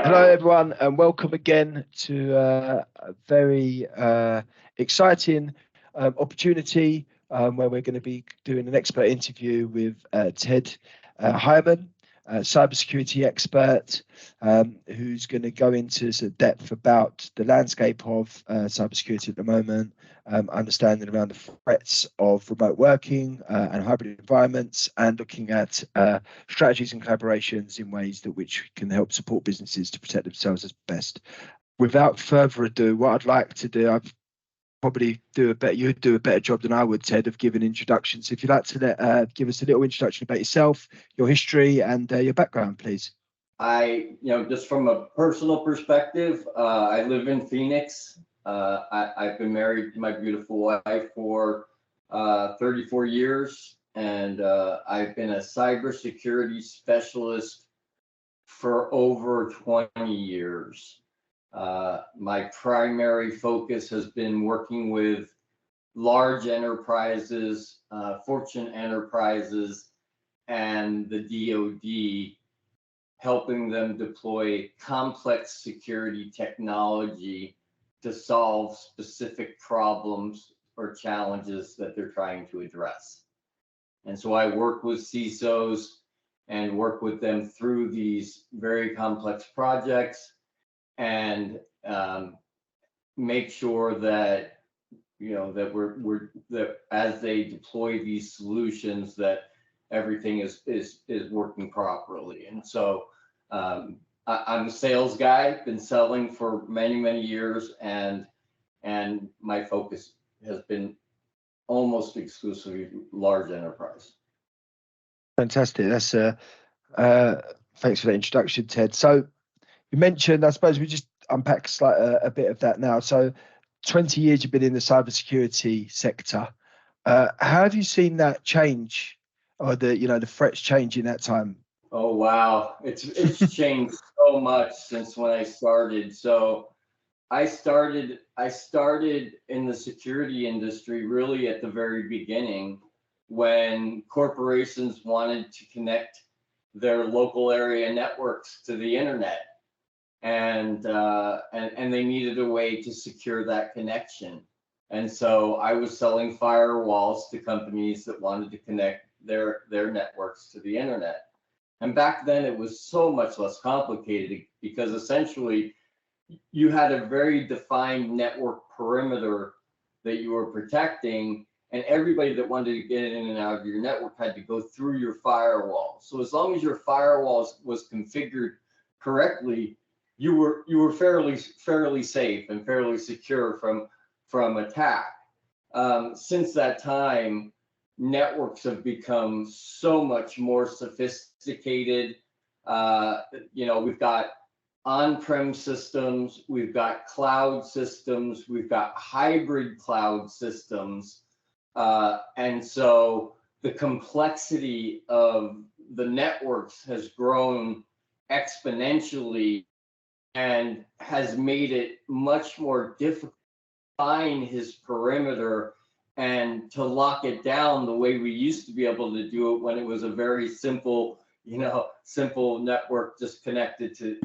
Hello, everyone, and welcome again to a very exciting opportunity where we're going to be doing an expert interview with Ted Heiman, cybersecurity expert, who's going to go into some depth about the landscape of cybersecurity at the moment, understanding around the threats of remote working and hybrid environments, and looking at strategies and collaborations in ways that which can help support businesses to protect themselves as best. Without further ado, what I'd like to do, I'd probably you'd do a better job than I would, Ted, of giving introductions. If you'd like to give us a little introduction about yourself, your history, and your background, please. Just from a personal perspective, I live in Phoenix. I've been married to my beautiful wife for 34 years, and I've been a cybersecurity specialist for over 20 years. My primary focus has been working with large enterprises, Fortune enterprises, and the DoD, helping them deploy complex security technology to solve specific problems or challenges that they're trying to address. And so I work with CISOs and work with them through these very complex projects and make sure that that as they deploy these solutions, that everything is working properly. And so I'm a sales guy, been selling for many years, and my focus has been almost exclusively large enterprise. Fantastic. That's thanks for that introduction, Ted. So you mentioned, I suppose we just unpack a bit of that now. So 20 years you've been in the cybersecurity sector. How have you seen that change, or the threats change in that time? Oh wow, it's changed so much since when I started. So I started in the security industry really at the very beginning, when corporations wanted to connect their local area networks to the internet, and they needed a way to secure that connection. And so I was selling firewalls to companies that wanted to connect their networks to the internet. And back then it was so much less complicated, because essentially you had a very defined network perimeter that you were protecting, and everybody that wanted to get in and out of your network had to go through your firewall. So as long as your firewall was configured correctly, you were fairly safe and fairly secure from attack. Since that time, networks have become so much more sophisticated. We've got on-prem systems, we've got cloud systems, we've got hybrid cloud systems. And so the complexity of the networks has grown exponentially and has made it much more difficult to find his perimeter and to lock it down the way we used to be able to do it, when it was a very simple network just connected to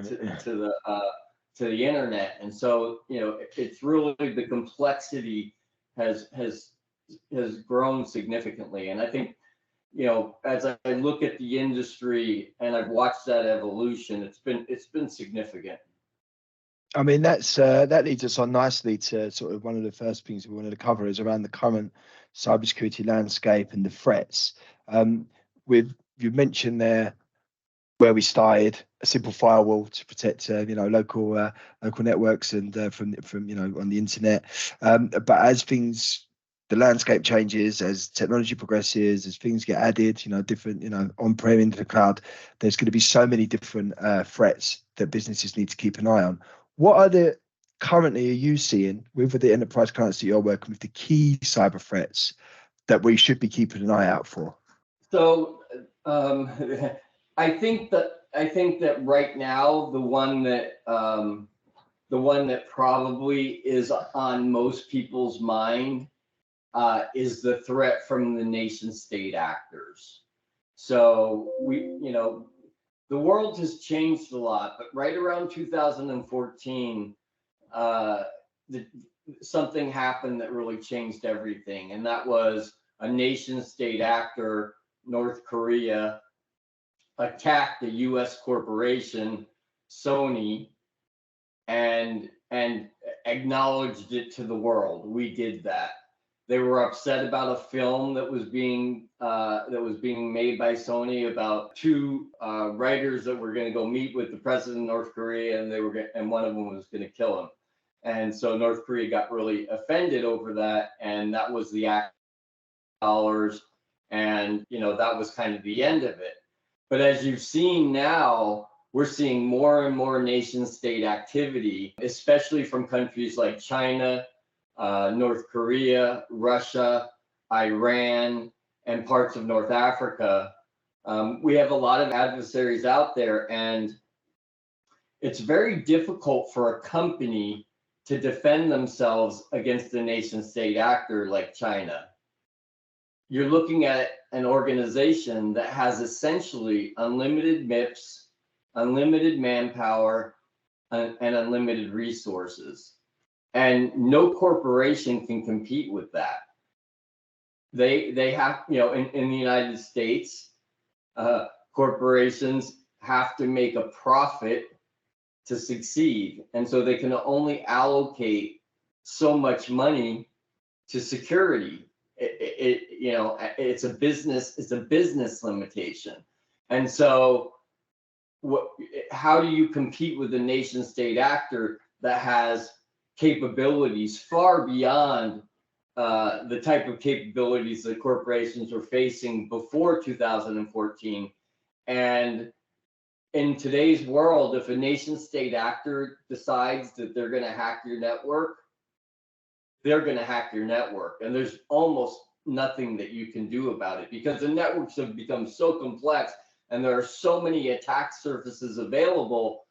the internet. And so it's really, the complexity has grown significantly. And I think as I look at the industry and I've watched that evolution, it's been significant. I mean, that leads us on nicely to sort of one of the first things we wanted to cover, is around the current cybersecurity landscape and the threats. You mentioned there where we started, a simple firewall to protect local networks and from on the internet. But as the landscape changes, as technology progresses, as things get added, different, on-prem into the cloud, there's going to be so many different threats that businesses need to keep an eye on. What are you seeing with the enterprise clients that you're working with, the key cyber threats that we should be keeping an eye out for? So I think that right now the one that probably is on most people's mind is the threat from the nation state actors. So the world has changed a lot, but right around 2014, something happened that really changed everything. And that was a nation state actor, North Korea, attacked a US corporation, Sony, and acknowledged it to the world. We did that. They were upset about a film that was being made by Sony about two writers that were going to go meet with the president of North Korea, and one of them was going to kill him. And so North Korea got really offended over that, and that was the dollars, and that was kind of the end of it. But as you've seen now, we're seeing more and more nation state activity, especially from countries like China, North Korea, Russia, Iran, and parts of North Africa. We have a lot of adversaries out there, and it's very difficult for a company to defend themselves against a nation state actor like China. You're looking at an organization that has essentially unlimited MIPS, unlimited manpower, and unlimited resources. And no corporation can compete with that. They have, in the United States, corporations have to make a profit to succeed. And so they can only allocate so much money to security. It's a business limitation. And so how do you compete with a nation state actor that has capabilities far beyond the type of capabilities that corporations were facing before 2014? And in today's world, if a nation state actor decides that they're going to hack your network, they're going to hack your network. And there's almost nothing that you can do about it, because the networks have become so complex and there are so many attack surfaces available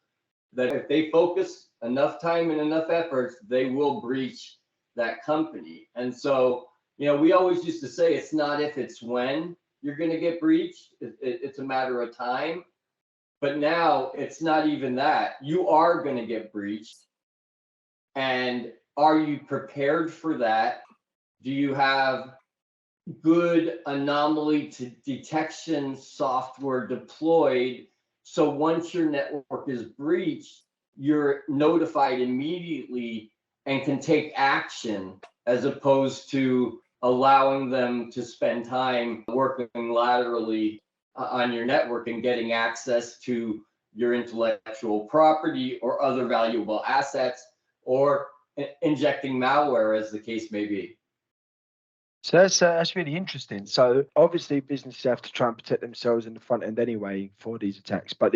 that if they focus enough time and enough efforts, they will breach that company. And so, we always used to say it's not if, it's when you're going to get breached. It's a matter of time. But now it's not even that. You are going to get breached. And are you prepared for that? Do you have good anomaly detection software deployed, so once your network is breached, you're notified immediately and can take action, as opposed to allowing them to spend time working laterally on your network and getting access to your intellectual property or other valuable assets, or injecting malware, as the case may be. So that's really interesting. So obviously businesses have to try and protect themselves in the front end anyway for these attacks. But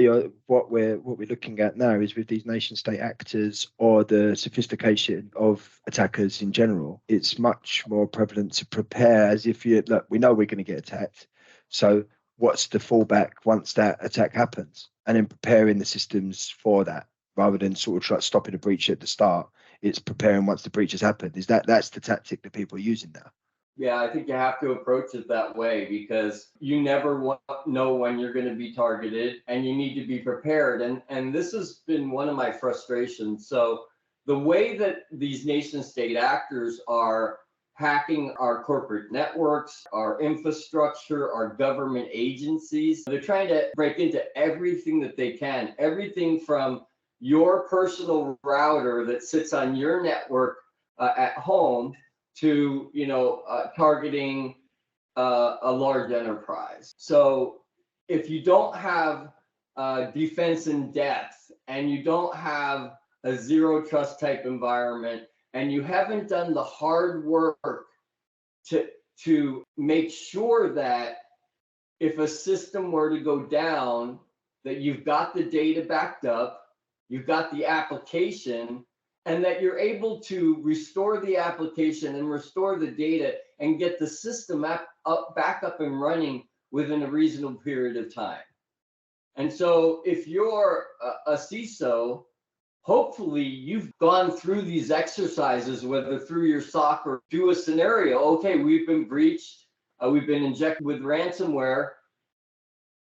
what we're looking at now is with these nation state actors, or the sophistication of attackers in general, it's much more prevalent to prepare as if we know we're going to get attacked. So what's the fallback once that attack happens? And then preparing the systems for that, rather than sort of try stopping a breach at the start. It's preparing once the breach has happened. That's the tactic that people are using now? Yeah, I think you have to approach it that way, because you never know when you're going to be targeted, and you need to be prepared. And this has been one of my frustrations. So the way that these nation state actors are hacking our corporate networks, our infrastructure, our government agencies, they're trying to break into everything that they can, everything from your personal router that sits on your network at home to targeting a large enterprise. So if you don't have defense in depth, and you don't have a zero trust type environment, and you haven't done the hard work to make sure that if a system were to go down, that you've got the data backed up, you've got the application, and that you're able to restore the application and restore the data and get the system back up and running within a reasonable period of time. And so if you're a CISO, hopefully you've gone through these exercises, whether through your SOC or do a scenario. Okay, we've been breached, we've been injected with ransomware.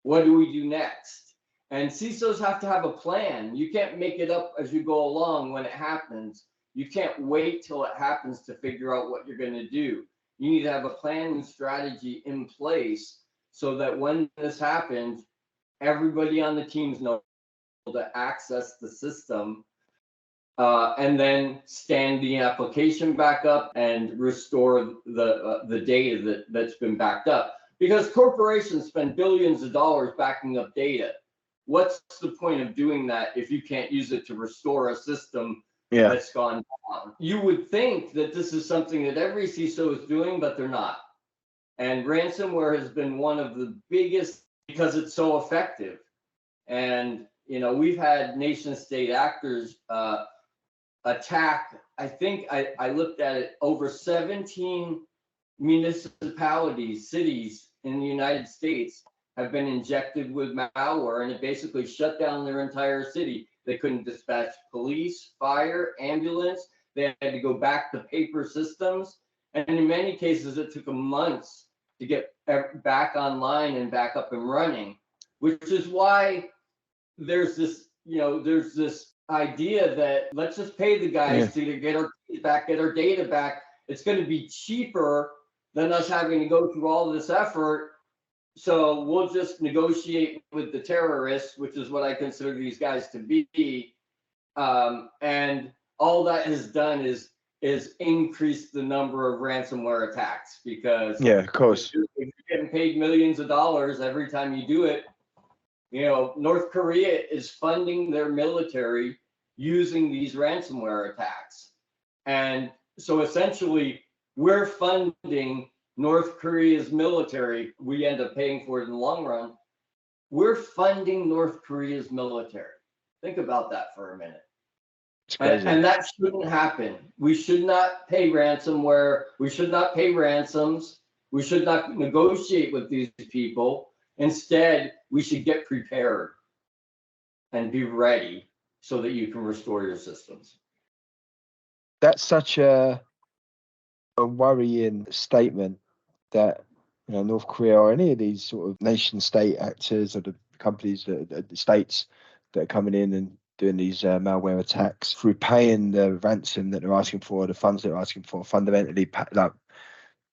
What do we do next? And CISOs have to have a plan. You can't make it up as you go along when it happens. You can't wait till it happens to figure out what you're going to do. You need to have a plan and strategy in place so that when this happens, everybody on the teams know to access the system, and then stand the application back up and restore the data that's been backed up. Because corporations spend billions of dollars backing up data. What's the point of doing that if you can't use it to restore a system that's gone down? You would think that this is something that every CISO is doing, but they're not. And ransomware has been one of the biggest because it's so effective. And we've had nation state actors attack. I think I looked at it, over 17 municipalities, cities in the United States have been injected with malware, and it basically shut down their entire city. They couldn't dispatch police, fire, ambulance. They had to go back to paper systems. And in many cases, it took them months to get back online and back up and running, which is why there's this idea that let's just pay the guys to get our back, get our data back. It's going to be cheaper than us having to go through all this effort. So we'll just negotiate with the terrorists, which is what I consider these guys to be. And all that has done is increase the number of ransomware attacks, because of course, if you're getting paid millions of dollars every time you do it, North Korea is funding their military using these ransomware attacks. And so essentially we're funding North Korea's military. We end up paying for it in the long run. We're funding North Korea's military. Think about that for a minute. And that shouldn't happen. We should not pay ransomware. We should not pay ransoms. We should not negotiate with these people. Instead, we should get prepared and be ready so that you can restore your systems. That's such a worrying statement that North Korea or any of these sort of nation state actors or the companies, the states that are coming in and doing these malware attacks through paying the ransom that they're asking for, the funds they're asking for, fundamentally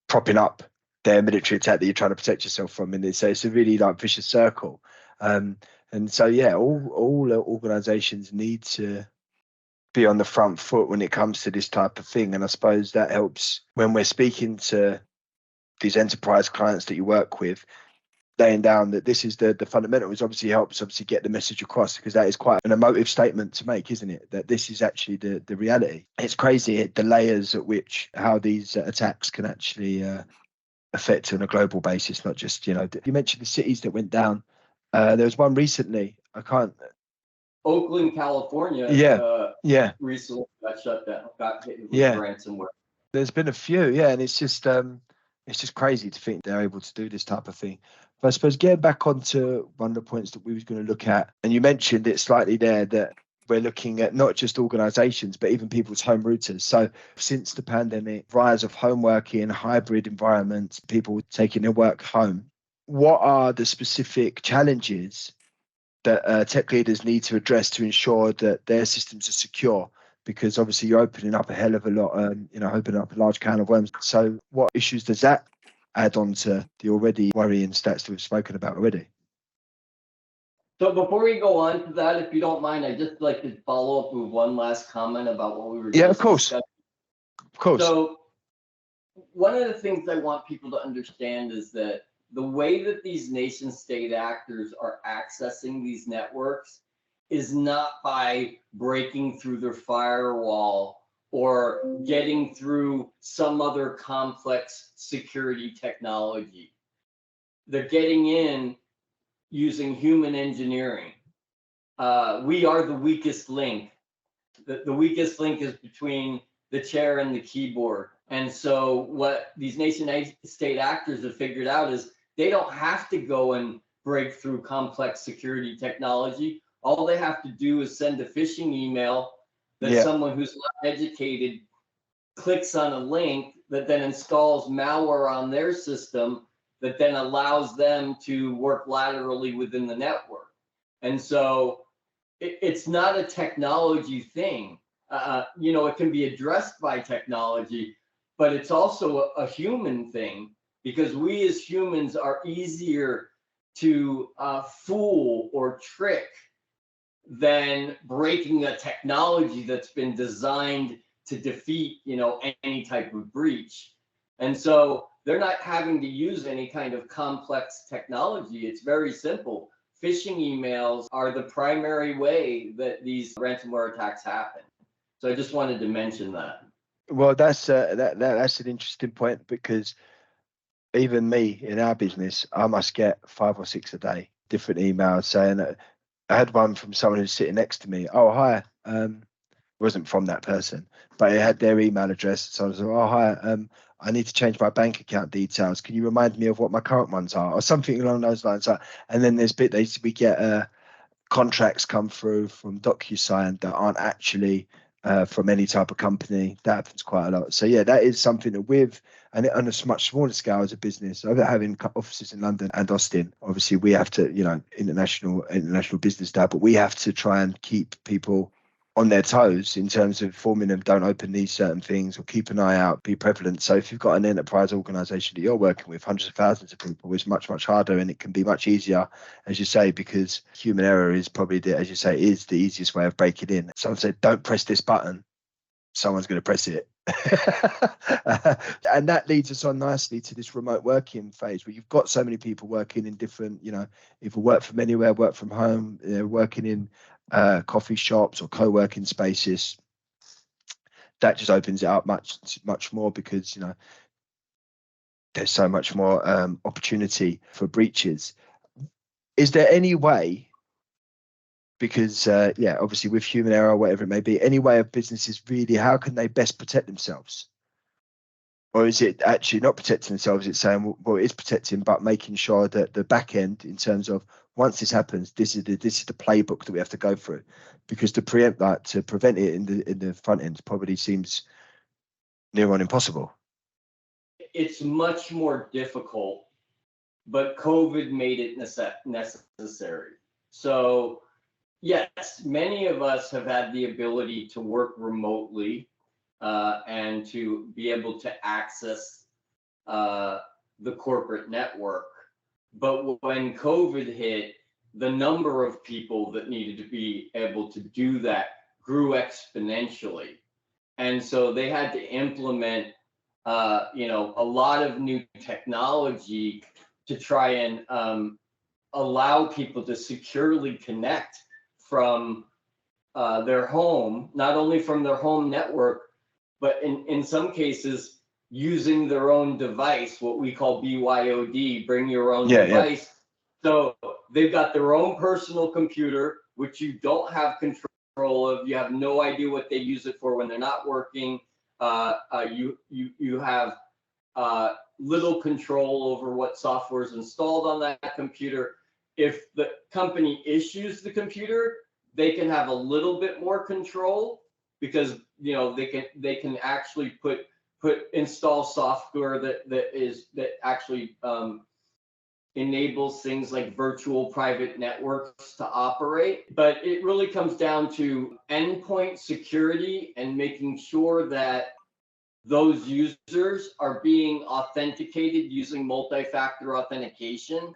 propping up their military attack that you're trying to protect yourself from. And it's a really vicious circle. And so all organizations need to be on the front foot when it comes to this type of thing. And I suppose that helps when we're speaking to these enterprise clients that you work with, laying down that this is the fundamentals. Obviously helps get the message across, because that is quite an emotive statement to make, isn't it? That this is actually the reality. It's crazy the layers at which how these attacks can actually affect on a global basis, not just you mentioned the cities that went down. There was one recently. Oakland, California. Recently got shut down. Got hit with ransomware. There's been a few, and it's just crazy to think they're able to do this type of thing. But I suppose getting back onto one of the points that we was going to look at, and you mentioned it slightly there, that we're looking at not just organizations, but even people's home routers. So since the pandemic, rise of home working, hybrid environments, people taking their work home, what are the specific challenges that tech leaders need to address to ensure that their systems are secure? Because obviously you're opening up a hell of a lot, opening up a large can of worms. So what issues does that add on to the already worrying stats that we've spoken about already? So before we go on to that, if you don't mind, I'd just like to follow up with one last comment about what we were of course. Discussing. Of course. So one of the things I want people to understand is that the way that these nation state actors are accessing these networks is not by breaking through their firewall or getting through some other complex security technology. They're getting in using human engineering. We are the weakest link. The weakest link is between the chair and the keyboard. And so what these nation state actors have figured out is they don't have to go and break through complex security technology. All they have to do is send a phishing email that someone who's not educated clicks on a link that then installs malware on their system that then allows them to work laterally within the network. And so it's not a technology thing. It can be addressed by technology, but it's also a human thing, because we as humans are easier to fool or trick than breaking a technology that's been designed to defeat, any type of breach. And so they're not having to use any kind of complex technology. It's very simple. Phishing emails are the primary way that these ransomware attacks happen. So I just wanted to mention that. Well, that's that's an interesting point, because even me in our business, I must get 5 or 6 a day, different emails saying that. I had one from someone who's sitting next to me. Oh, hi. Wasn't from that person, but it had their email address. So I was like, oh, hi. I need to change my bank account details. Can you remind me of what my current ones are, or something along those lines? And then there's we get contracts come through from DocuSign that aren't actually from any type of company. That happens quite a lot. So yeah, that is something that and on a much smaller scale as a business, over having offices in London and Austin, obviously we have to, international business now, but we have to try and keep people on their toes in terms of informing them, don't open these certain things, or keep an eye out, be prevalent. So if you've got an enterprise organization that you're working with, hundreds of thousands of people, it's much, much harder, and it can be much easier, as you say, because human error is probably, as you say, is the easiest way of breaking in. Someone said, don't press this button, someone's going to press it. And that leads us on nicely to this remote working phase, where you've got so many people working in different, either work from anywhere, work from home, working in coffee shops or co-working spaces. That just opens it up much more, because there's so much more opportunity for breaches. Is there any way, because obviously with human error or whatever it may be, any way of businesses really, how can they best protect themselves? Or is it actually not protecting themselves? It's saying, well, it is protecting, but making sure that the back end, in terms of once this happens, this is the playbook that we have to go through, because to prevent it in the front end probably seems near on impossible. It's much more difficult, but COVID made it necessary. So yes, many of us have had the ability to work remotely and to be able to access the corporate network. But when COVID hit, the number of people that needed to be able to do that grew exponentially. And so they had to implement, a lot of new technology to try and allow people to securely connect from their home, not only from their home network, but in some cases using their own device, what we call BYOD, bring your own device. Yeah. So they've got their own personal computer, which you don't have control of. You have no idea what they use it for when they're not working. You have little control over what software is installed on that computer. If the company issues the computer, they can have a little bit more control, because they can actually install software that actually enables things like virtual private networks to operate. But it really comes down to endpoint security and making sure that those users are being authenticated using multi-factor authentication.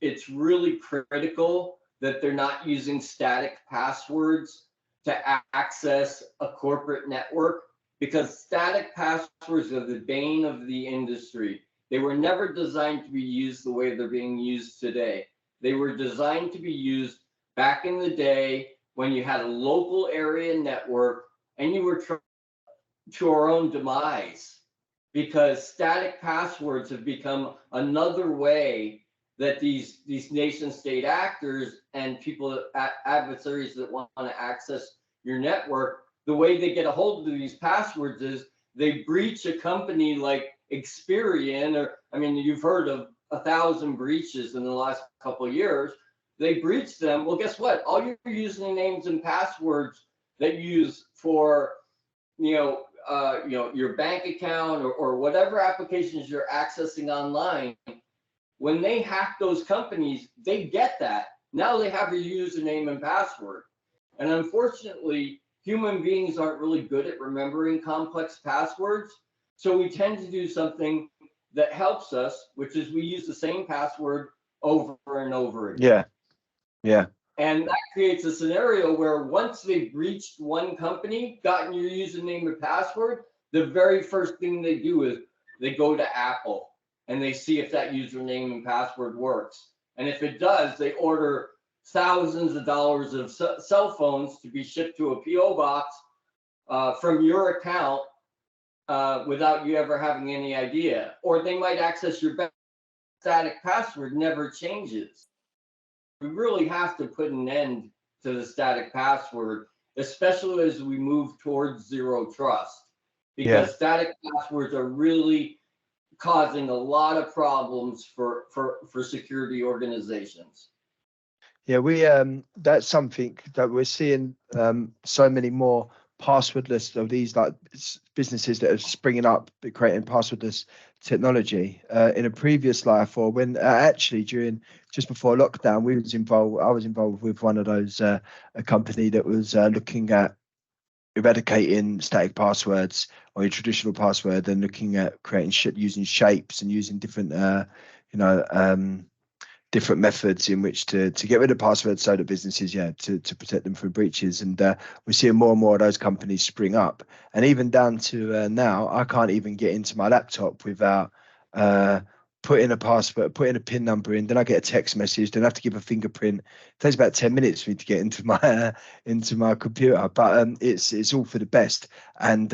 It's really critical that they're not using static passwords to access a corporate network, because static passwords are the bane of the industry. They were never designed to be used the way they're being used today. They were designed to be used back in the day when you had a local area network and you were trying to our own demise, because static passwords have become another way that these nation state actors and people, adversaries that want to access your network, the way they get a hold of these passwords is they breach a company like Experian, or you've heard of 1,000 breaches in the last couple of years. They breach them. Well, guess what? All your usernames and passwords that you use for your bank account or whatever applications you're accessing online, when they hack those companies, they get that. Now they have your username and password. And unfortunately, human beings aren't really good at remembering complex passwords. So we tend to do something that helps us, which is we use the same password over and over again. Yeah. Yeah. And that creates a scenario where once they've reached one company, gotten your username and password, the very first thing they do is they go to Apple and they see if that username and password works. And if it does, they order thousands of dollars of cell phones to be shipped to a PO box from your account without you ever having any idea. Or they might access your static password, never changes. We really have to put an end to the static password, especially as we move towards zero trust, because static passwords are really causing a lot of problems for security organizations. Yeah, we that's something that we're seeing so many more passwordless of these like businesses that are springing up, creating passwordless technology. In a previous life, or when actually during just before lockdown, I was involved with one of those a company that was looking at eradicating static passwords or your traditional password and looking at creating using shapes and using different different methods in which to get rid of passwords so that businesses, to protect them from breaches. And we're seeing more and more of those companies spring up. And even down to now, I can't even get into my laptop without putting a password, putting a PIN number in. Then I get a text message. Then I have to give a fingerprint. It takes about 10 minutes for me to get into my computer. But it's all for the best. And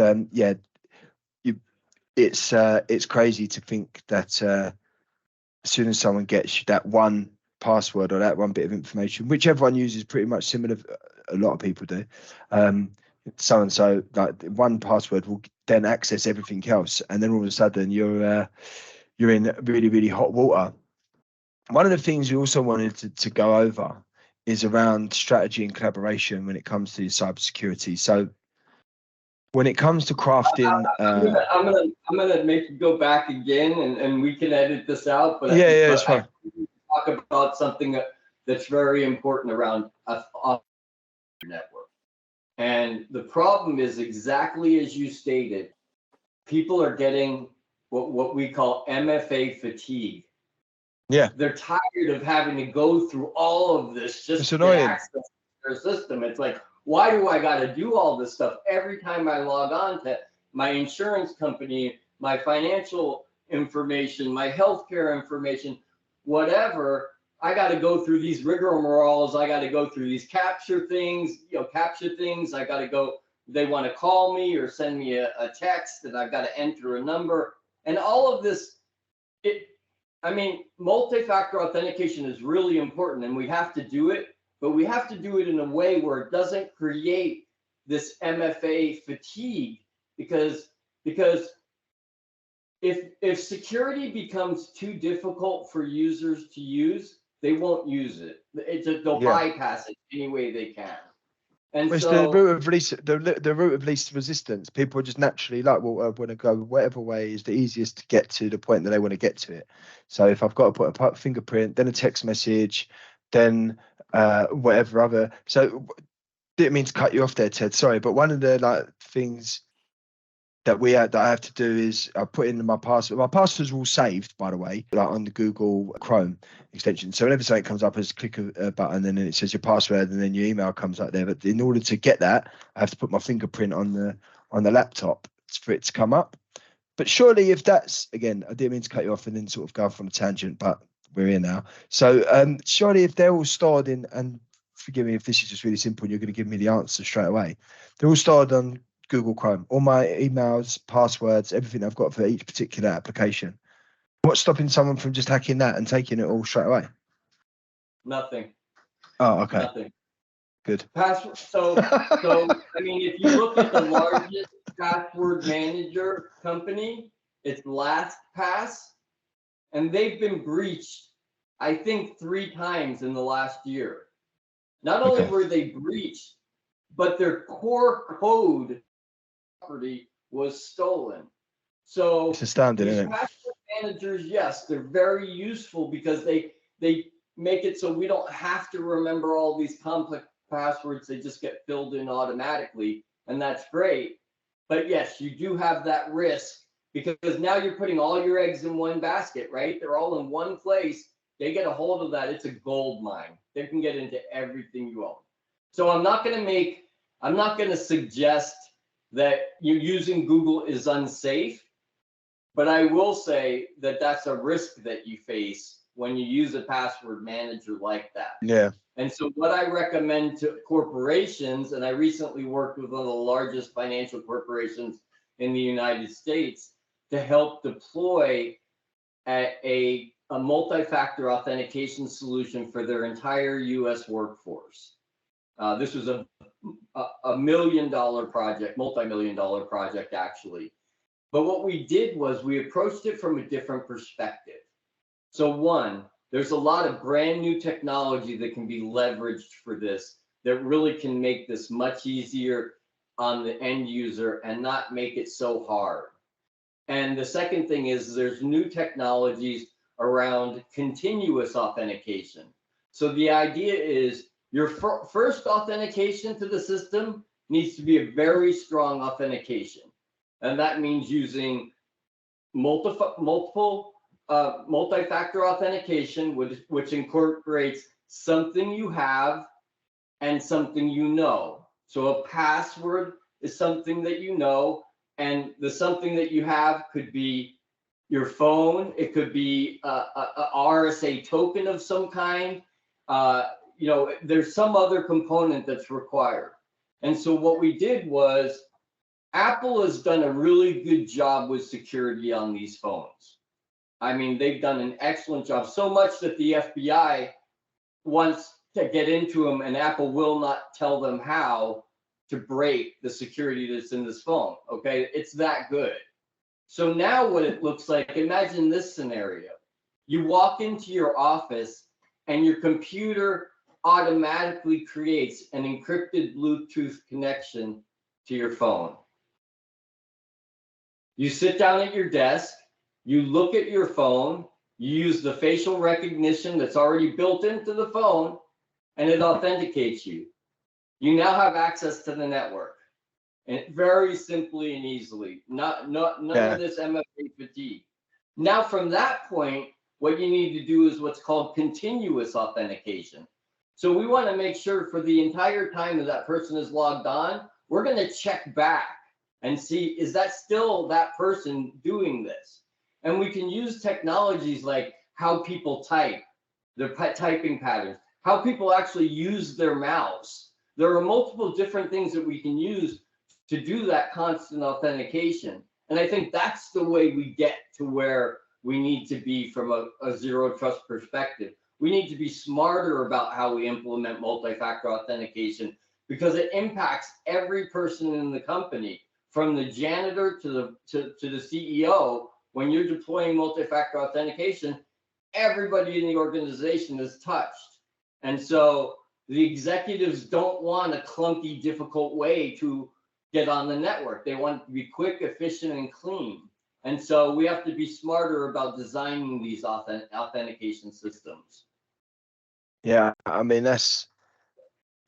it's crazy to think that as soon as someone gets that one password or that one bit of information, which everyone uses pretty much similar, a lot of people do, so and so, like one password will then access everything else, and then all of a sudden you're in really, really hot water. One of the things we also wanted to go over is around strategy and collaboration when it comes to cybersecurity. So when it comes to crafting, I'm gonna make you go back again, and we can edit this out. But it's fine. Talk about something that's very important around a network. And the problem is exactly as you stated. People are getting what we call MFA fatigue. Yeah, they're tired of having to go through all of this just to access their system. It's like, why do I got to do all this stuff every time I log on to my insurance company, my financial information, my healthcare information, whatever? I got to go through these rigmaroles. I got to go through these capture things. I got to go. They want to call me or send me a text, and I've got to enter a number. And all of this, multi-factor authentication is really important, and we have to do it, but we have to do it in a way where it doesn't create this MFA fatigue, because if security becomes too difficult for users to use, they won't use it. They'll bypass it any way they can. And it's so the route of least the route of least resistance. People are just naturally like, well, I want to go whatever way is the easiest to get to the point that they want to get to it. So if I've got to put a fingerprint, then a text message, then whatever other. So didn't mean to cut you off there, Ted. Sorry, but one of the things that I have to do is I put in my password. My passwords are all saved, by the way, like on the Google Chrome extension. So whenever something comes up, I just click a button and then it says your password and then your email comes up there. But in order to get that, I have to put my fingerprint on the laptop for it to come up. But surely if that's, again, I didn't mean to cut you off and then sort of go off on a tangent, but we're here now. So surely if they're all stored in, and forgive me if this is just really simple and you're going to give me the answer straight away, they're all stored on Google Chrome, all my emails, passwords, everything I've got for each particular application. What's stopping someone from just hacking that and taking it all straight away? Nothing. Oh, okay. Nothing. Good. Password. So if you look at the largest password manager company, it's LastPass, and they've been breached, I think, 3 times in the last year. Not only were they breached, but their core code property was stolen. So it's astounding, isn't it? Password managers, yes, they're very useful because they make it so we don't have to remember all these complex passwords. They just get filled in automatically, and that's great. But yes, you do have that risk because now you're putting all your eggs in one basket, right? They're all in one place. They get a hold of that. It's a gold mine. They can get into everything you own. So I'm not going to suggest that you using Google is unsafe, but I will say that that's a risk that you face when you use a password manager like that. Yeah. And so what I recommend to corporations, and I recently worked with one of the largest financial corporations in the United States to help deploy a multi-factor authentication solution for their entire US workforce. This was a $1 million project, multi-million-dollar project actually. But what we did was we approached it from a different perspective. So one, there's a lot of brand new technology that can be leveraged for this that really can make this much easier on the end user and not make it so hard. And the second thing is there's new technologies around continuous authentication. So the idea is your first authentication to the system needs to be a very strong authentication. And that means using multi-factor authentication, which incorporates something you have and something you know. So a password is something that you know, and the something that you have could be your phone. It could be a RSA token of some kind. There's some other component that's required. And so what we did was Apple has done a really good job with security on these phones. I mean, they've done an excellent job, so much that the FBI wants to get into them, and Apple will not tell them how to break the security that's in this phone. Okay, it's that good. So now what it looks like, imagine this scenario. You walk into your office and your computer automatically creates an encrypted Bluetooth connection to your phone. You sit down at your desk, you look at your phone, you use the facial recognition that's already built into the phone, and it authenticates you. You now have access to the network, and very simply and easily, none of this MFA fatigue. Now, from that point, what you need to do is what's called continuous authentication. So we want to make sure for the entire time that person is logged on, we're going to check back and see, is that still that person doing this? And we can use technologies like how people type, their typing patterns, how people actually use their mouse. There are multiple different things that we can use to do that constant authentication. And I think that's the way we get to where we need to be from a zero trust perspective. We need to be smarter about how we implement multi-factor authentication because it impacts every person in the company, from the janitor to the CEO. When you're deploying multi-factor authentication, everybody in the organization is touched. And so the executives don't want a clunky, difficult way to get on the network. They want it to be quick, efficient, and clean. And so we have to be smarter about designing these authentication systems. Yeah, I mean, it's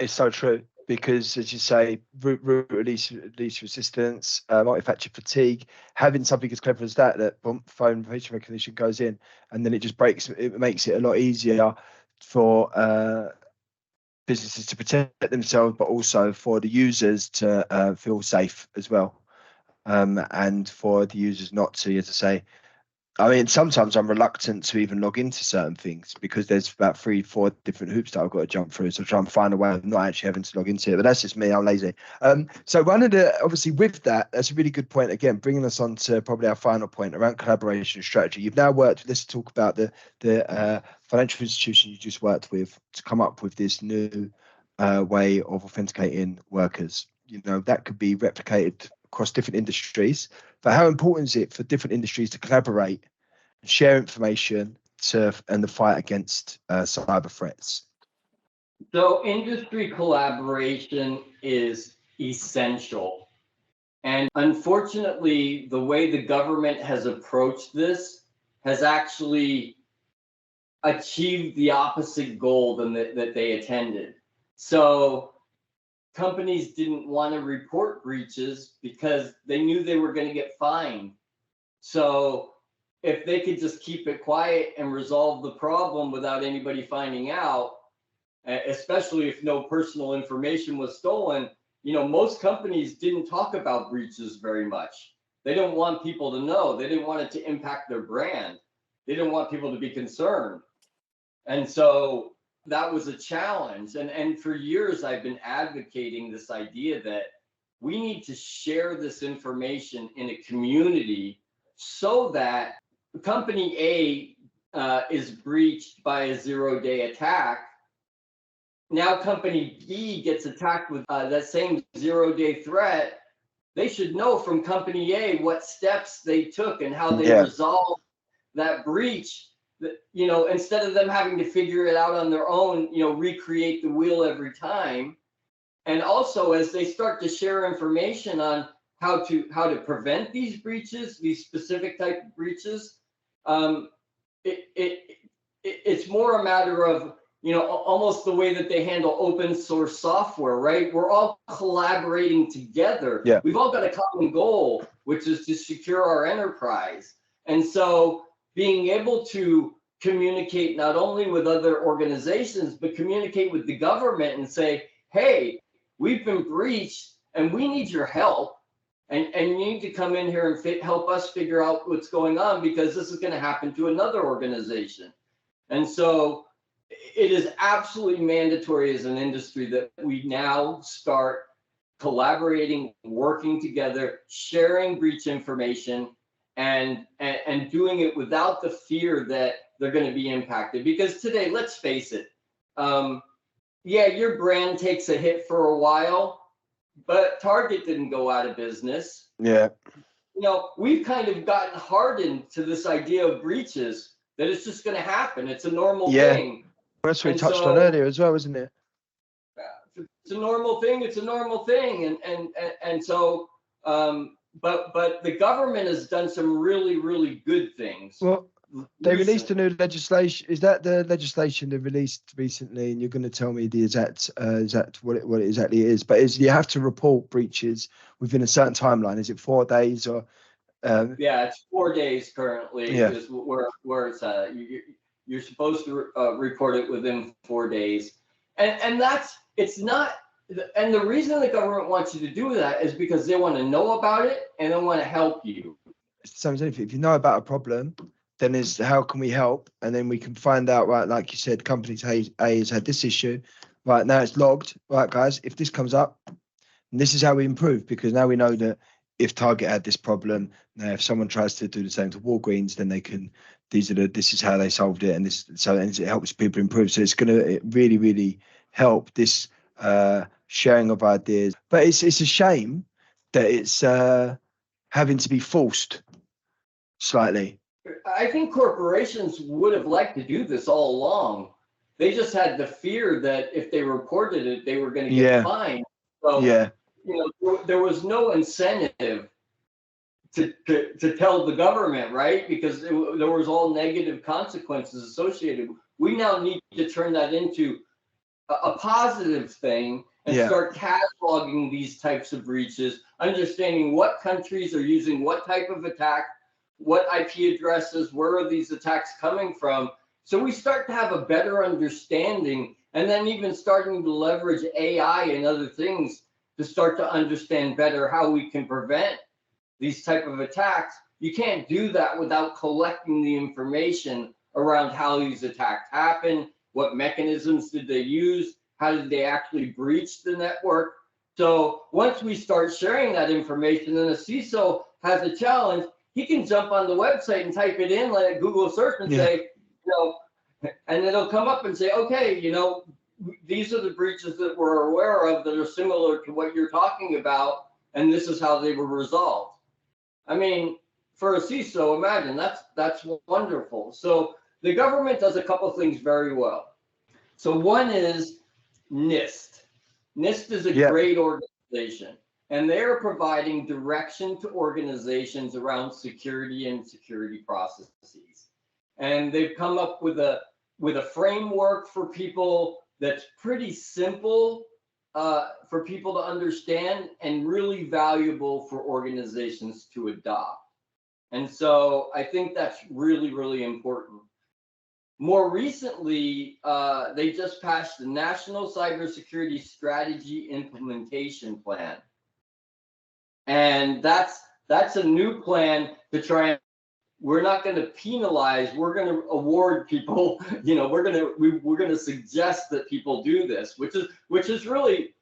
so true. Because, as you say, root release resistance, multi-factor fatigue, having something as clever as that phone facial recognition goes in, and then it just breaks. It makes it a lot easier for businesses to protect themselves, but also for the users to feel safe as well, and for the users not to, as I say. I mean, sometimes I'm reluctant to even log into certain things because there's about 3-4 different hoops that I've got to jump through. So try and find a way of not actually having to log into it. But that's just me. I'm lazy. So obviously with that's a really good point. Again, bringing us on to probably our final point around collaboration and strategy. You've now worked. Let's talk about the financial institution you just worked with to come up with this new way of authenticating workers. You know, that could be replicated across different industries. But how important is it for different industries to collaborate and share information and the fight against cyber threats? So industry collaboration is essential. And unfortunately, the way the government has approached this has actually achieved the opposite goal than that they attended. So companies didn't want to report breaches because they knew they were going to get fined. So if they could just keep it quiet and resolve the problem without anybody finding out, especially if no personal information was stolen, most companies didn't talk about breaches very much. They didn't want people to know. They didn't want it to impact their brand. They didn't want people to be concerned. And so that was a challenge. And for years, I've been advocating this idea that we need to share this information in a community so that company A is breached by a 0-day attack. Now company B gets attacked with that same 0-day threat. They should know from company A what steps they took and how they resolved that breach. That, instead of them having to figure it out on their own, recreate the wheel every time. And also, as they start to share information on how to prevent these breaches, these specific type of breaches, it's more a matter of almost the way that they handle open source software, right? We're all collaborating together. Yeah. We've all got a common goal, which is to secure our enterprise. And so being able to communicate not only with other organizations, but communicate with the government and say, hey, we've been breached and we need your help. And you need to come in here and help us figure out what's going on, because this is going to happen to another organization. And so it is absolutely mandatory as an industry that we now start collaborating, working together, sharing breach information, and doing it without the fear that they're going to be impacted. Because today, let's face it, your brand takes a hit for a while, but Target didn't go out of business. Yeah. We've kind of gotten hardened to this idea of breaches, that it's just going to happen. It's a normal thing. That's what we touched on earlier as well, isn't it? It's a normal thing. It's a normal thing. And so, but the government has done some really, really good things. Well, they released a new legislation. Is that the legislation they released recently? And you're going to tell me the exact what it exactly is. But you have to report breaches within a certain timeline. Is it 4 days or? It's 4 days currently. Yeah. Is where it's at. You're supposed to report it within 4 days, and it's not. And the reason the government wants you to do that is because they want to know about it and they want to help you. It's the same as anything. If you know about a problem, then is how can we help? And then we can find out, right, like you said, company A has had this issue. Right, now it's logged. Right, guys, if this comes up, and this is how we improve, because now we know that if Target had this problem, now if someone tries to do the same to Walgreens, then they can, this is how they solved it, and it helps people improve. So it's going to really, really help this sharing of ideas. But it's a shame that it's having to be forced slightly. I think corporations would have liked to do this all along. They just had the fear that if they reported it, they were going to get fined. So, there was no incentive to tell the government, right? Because there was all negative consequences associated. We now need to turn that into a positive thing and start cataloging these types of breaches, understanding what countries are using what type of attack, what IP addresses, where are these attacks coming from? So we start to have a better understanding, and then even starting to leverage AI and other things to start to understand better how we can prevent these type of attacks. You can't do that without collecting the information around how these attacks happen, what mechanisms did they use, how did they actually breach the network. So once we start sharing that information, then a CISO has a challenge. He can jump on the website and type it in, like Google search, and say, and it'll come up and say, okay, these are the breaches that we're aware of that are similar to what you're talking about, and this is how they were resolved. I mean, for a CISO, imagine that's wonderful. So the government does a couple things very well. So one is NIST. NIST is a great organization, and they are providing direction to organizations around security and security processes. And they've come up with a with a framework for people that's pretty simple for people to understand and really valuable for organizations to adopt. And so I think that's really, really important. More recently, they just passed the National Cybersecurity Strategy Implementation Plan. And that's a new plan to try and, we're not going to penalize, we're going to award people, we're going to suggest that people do this, which is really,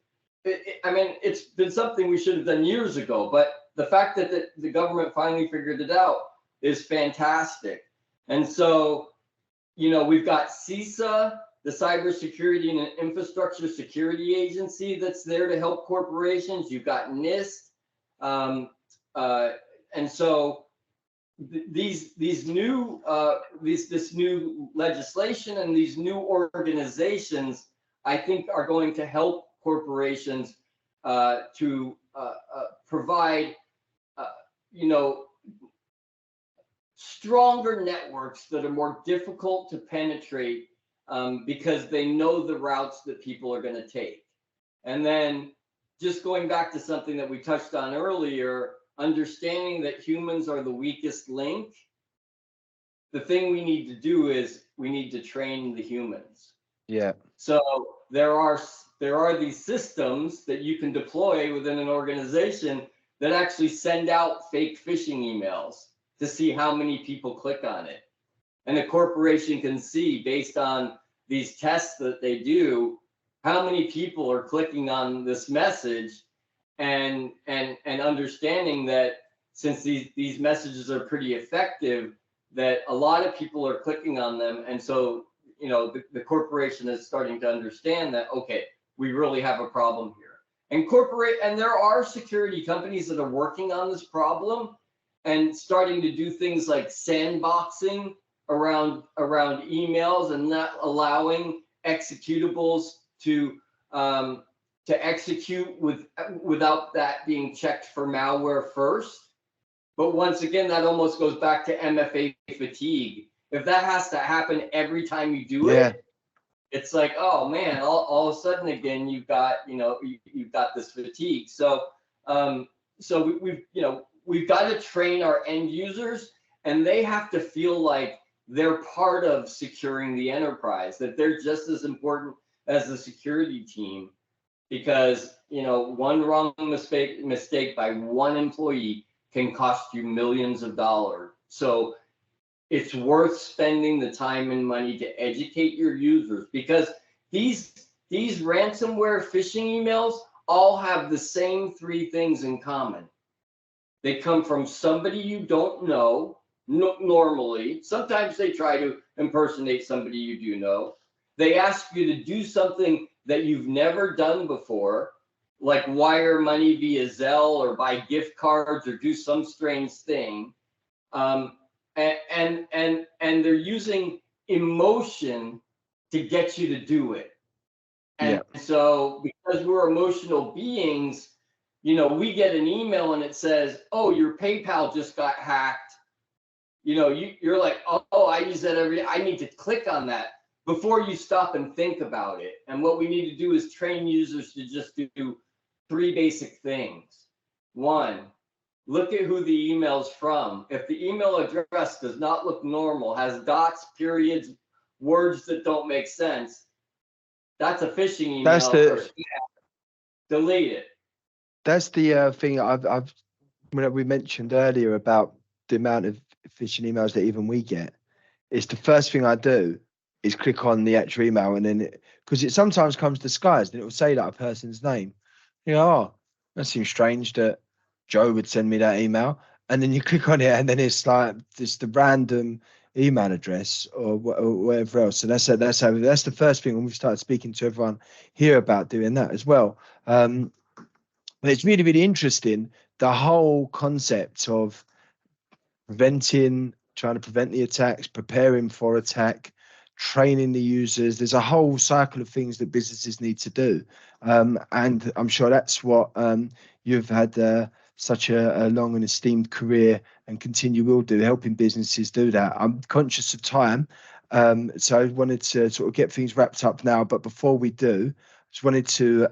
I mean, it's been something we should have done years ago, but the fact that the government finally figured it out is fantastic. And so, we've got CISA, the Cybersecurity and Infrastructure Security Agency, that's there to help corporations. You've got NIST. And so this new legislation and these new organizations, I think, are going to help corporations to provide, stronger networks that are more difficult to penetrate because they know the routes that people are going to take. And then just going back to something that we touched on earlier, understanding that humans are the weakest link, the thing we need to do is we need to train the humans. Yeah. So there are these systems that you can deploy within an organization that actually send out fake phishing emails to see how many people click on it. And the corporation can see, based on these tests that they do, how many people are clicking on this message, and understanding that since these messages are pretty effective, that a lot of people are clicking on them. And so, the corporation is starting to understand that, okay, we really have a problem here. And there are security companies that are working on this problem and starting to do things like sandboxing around emails and not allowing executables to execute without that being checked for malware first. But once again, that almost goes back to MFA fatigue. If that has to happen every time you do it, it's like, oh man, all of a sudden again you've got this fatigue. So we've got to train our end users, and they have to feel like they're part of securing the enterprise, that they're just as important as the security team, because one wrong mistake by one employee can cost you millions of dollars. So it's worth spending the time and money to educate your users, because these ransomware phishing emails all have the same three things in common. They come from somebody you don't know, normally. Sometimes they try to impersonate somebody you do know. They ask you to do something that you've never done before, like wire money via Zelle or buy gift cards or do some strange thing. And they're using emotion to get you to do it. And so because we're emotional beings, we get an email and it says, oh, your PayPal just got hacked. You're like, oh, I use that I need to click on that before you stop and think about it. And what we need to do is train users to just do three basic things. One, look at who the email's from. If the email address does not look normal, has dots, periods, words that don't make sense, that's a phishing email. Delete it. That's the thing when we mentioned earlier about the amount of phishing emails that even we get. It's the first thing I do is click on the actual email, and then because it sometimes comes disguised and it will say that a person's name. Oh, that seems strange that Joe would send me that email, and then you click on it and then it's like just the random email address or whatever else. So that's the first thing when we've started speaking to everyone here about doing that as well. But it's really, really interesting, the whole concept of trying to prevent the attacks, preparing for attack, training the users. There's a whole cycle of things that businesses need to do. And I'm sure that's what you've had such a long and esteemed career and will do, helping businesses do that. I'm conscious of time. So I wanted to sort of get things wrapped up now. But before we do, just wanted to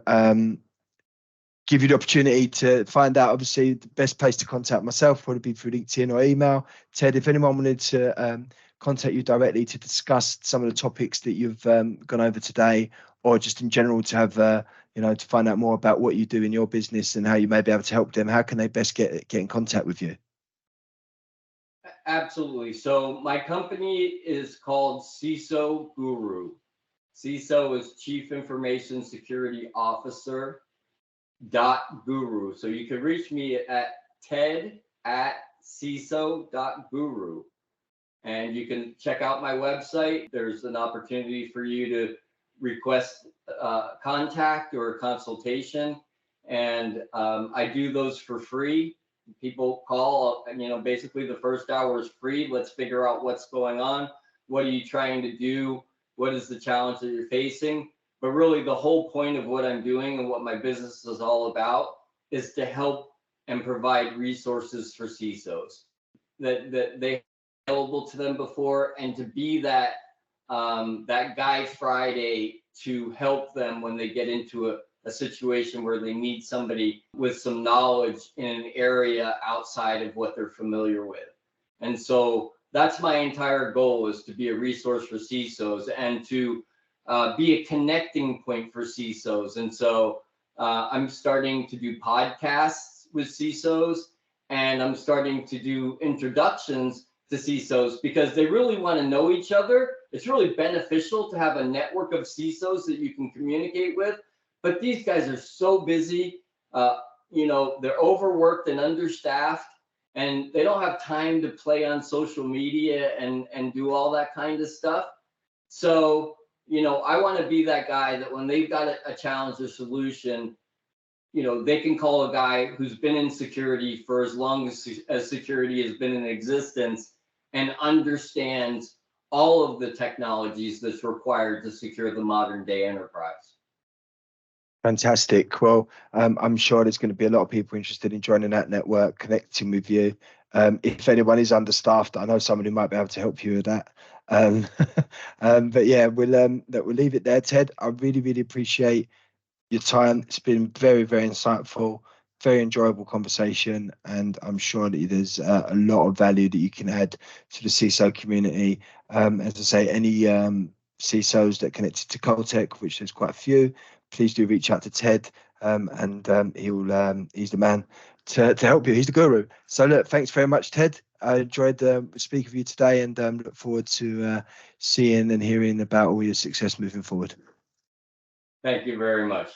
give you the opportunity to find out, obviously, the best place to contact myself, probably be through LinkedIn or email. Ted, if anyone wanted to contact you directly to discuss some of the topics that you've gone over today, or just in general to have, to find out more about what you do in your business and how you may be able to help them, how can they best get in contact with you? Absolutely. So my company is called CISO Guru. CISO is Chief Information Security Officer .guru. So you can reach me at ted@ciso.guru. And you can check out my website. There's an opportunity for you to request contact or a consultation. And I do those for free. People call, basically the first hour is free. Let's figure out what's going on. What are you trying to do? What is the challenge that you're facing? But really the whole point of what I'm doing and what my business is all about is to help and provide resources for CISOs that they available to them before, and to be that guy Friday to help them when they get into a situation where they need somebody with some knowledge in an area outside of what they're familiar with. And so that's my entire goal, is to be a resource for CISOs and to be a connecting point for CISOs. And so I'm starting to do podcasts with CISOs, and I'm starting to do introductions to CISOs because they really want to know each other. It's really beneficial to have a network of CISOs that you can communicate with. But these guys are so busy, they're overworked and understaffed, and they don't have time to play on social media and do all that kind of stuff. So, I want to be that guy that when they've got a challenge or solution, they can call a guy who's been in security for as long as security has been in existence and understands all of the technologies that's required to secure the modern day enterprise. Fantastic. Well, I'm sure there's going to be a lot of people interested in joining that network, connecting with you. If anyone is understaffed, I know someone who might be able to help you with that. But yeah, we'll leave it there, Ted. I really, really appreciate your time. It's been very, very insightful, very enjoyable conversation, and I'm sure that there's a lot of value that you can add to the CISO community. As I say, any CISOs that connected to Coltech, which there's quite a few, please do reach out to Ted, and he's the man to help you. He's the guru. So look, thanks very much, Ted. I enjoyed speaking with you today, and look forward to seeing and hearing about all your success moving forward. Thank you very much.